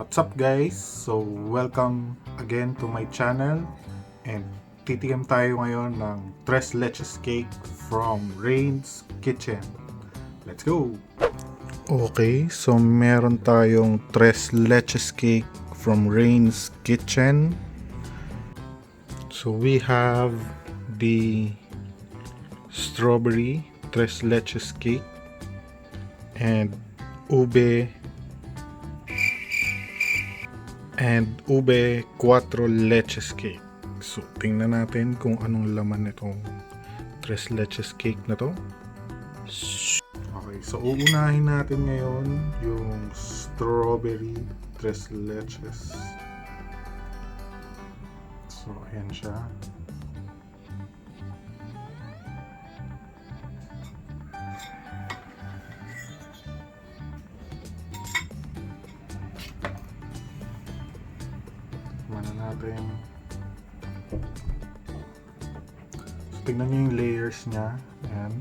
What's up guys? So welcome again to my channel and titikim tayo ngayon ng tres leches cake from Rein's Kitchen. Let's go! Okay, so meron tayong tres leches cake from Rein's Kitchen. So we have the strawberry tres leches cake and ube 4 leches cake. So, tingnan natin kung anong laman nitong tres leches cake na to. Okay, so uunahin natin ngayon yung strawberry tres leches. So, ayan siya. Natin. So, tingnan nyo yung layers niya. Ayan.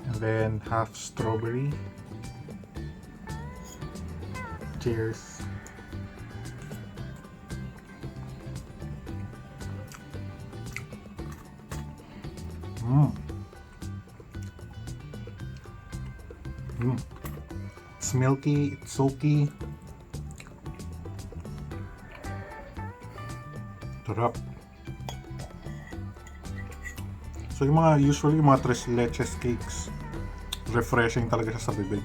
And then, half strawberry. Cheers. It's milky, it's soaky. Sarap. So yung usually yung mga tres leches cakes, refreshing talaga siya sa bibig.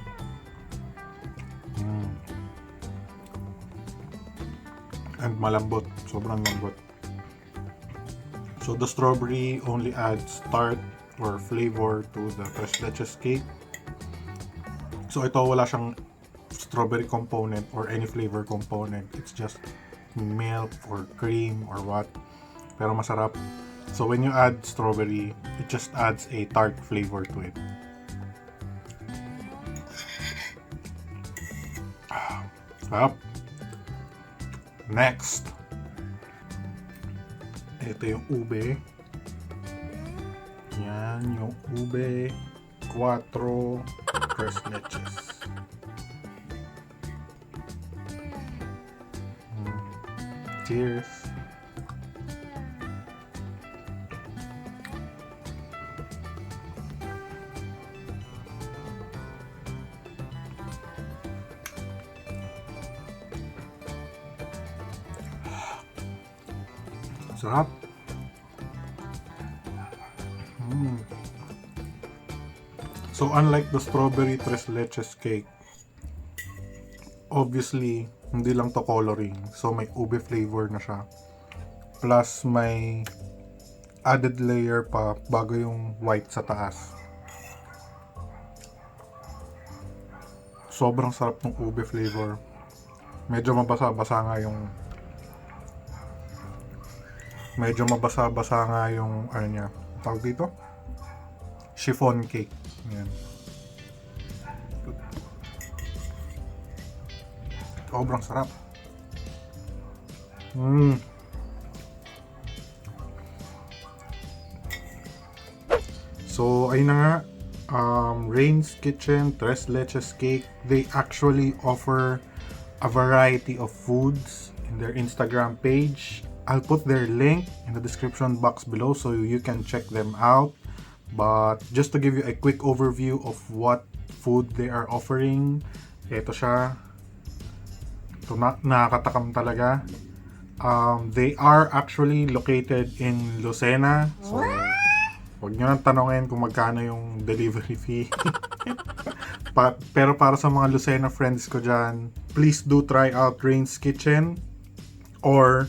And malambot, sobrang lambot. So the strawberry only adds tart or flavor to the tres leches cake. So ito wala siyang strawberry component or any flavor component. It's just milk or cream or what, pero masarap. So when you add strawberry, it just adds a tart flavor to it. Sarap. Next, ito yung ube. Yan yung ube 4 tres leches. Cheers! Sarap! So unlike the strawberry tres leches cake, obviously hindi lang to coloring, so may ube flavor na siya, plus may added layer pa bago yung white sa taas. Sobrang sarap ng ube flavor. Medyo mabasa-basa nga yung ano niya, tawag dito, chiffon cake. Yan. Sobrang sarap. So, ayun na nga. Rein's Kitchen, tres leches cake. They actually offer a variety of foods in their Instagram page. I'll put their link in the description box below so you can check them out. But just to give you a quick overview of what food they are offering, ito siya. So, nakakatakam talaga. They are actually located in Lucena. So, huwag nyo nang tanongin kung magkano yung delivery fee. Pero para sa mga Lucena friends ko dyan, please do try out Rein's Kitchen. Or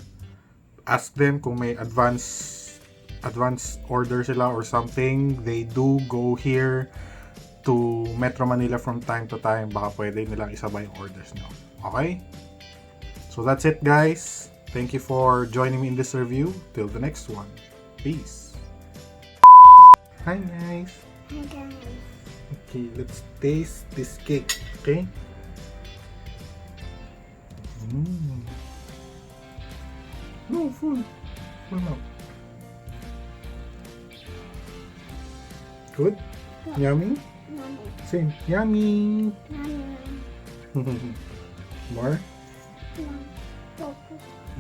ask them kung may advance order sila or something. They do go here to Metro Manila from time to time. Baka pwede nilang isabay yung orders nyo. Okay? So that's it guys. Thank you for joining me in this review. Till the next one. Peace. Hi guys. Hi guys. Okay, let's taste this cake. Okay? No, full. Full now. Good? Yummy? Yummy. Same. Yummy. Yummy. More?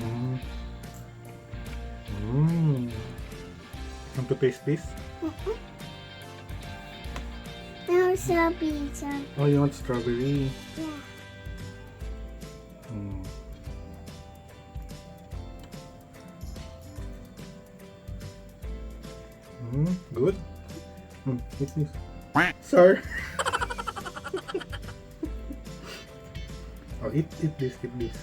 Mm. Mm. Want to taste this? Now strawberries. Oh, you want strawberry? Yeah. Mm. Good. Eat this. Sir. Oh, eat this, eat this.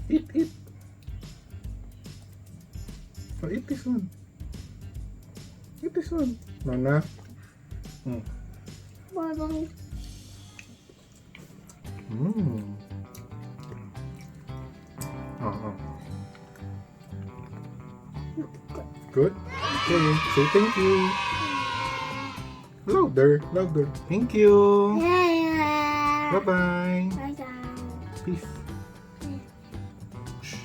Wait. Eat. Oh, eat this one. Eat this one. Nana. Bye-bye. Oh. Good. Okay. Say thank you. Louder. Thank you. Yeah. Bye-bye. Bye-bye. Peace. Shh.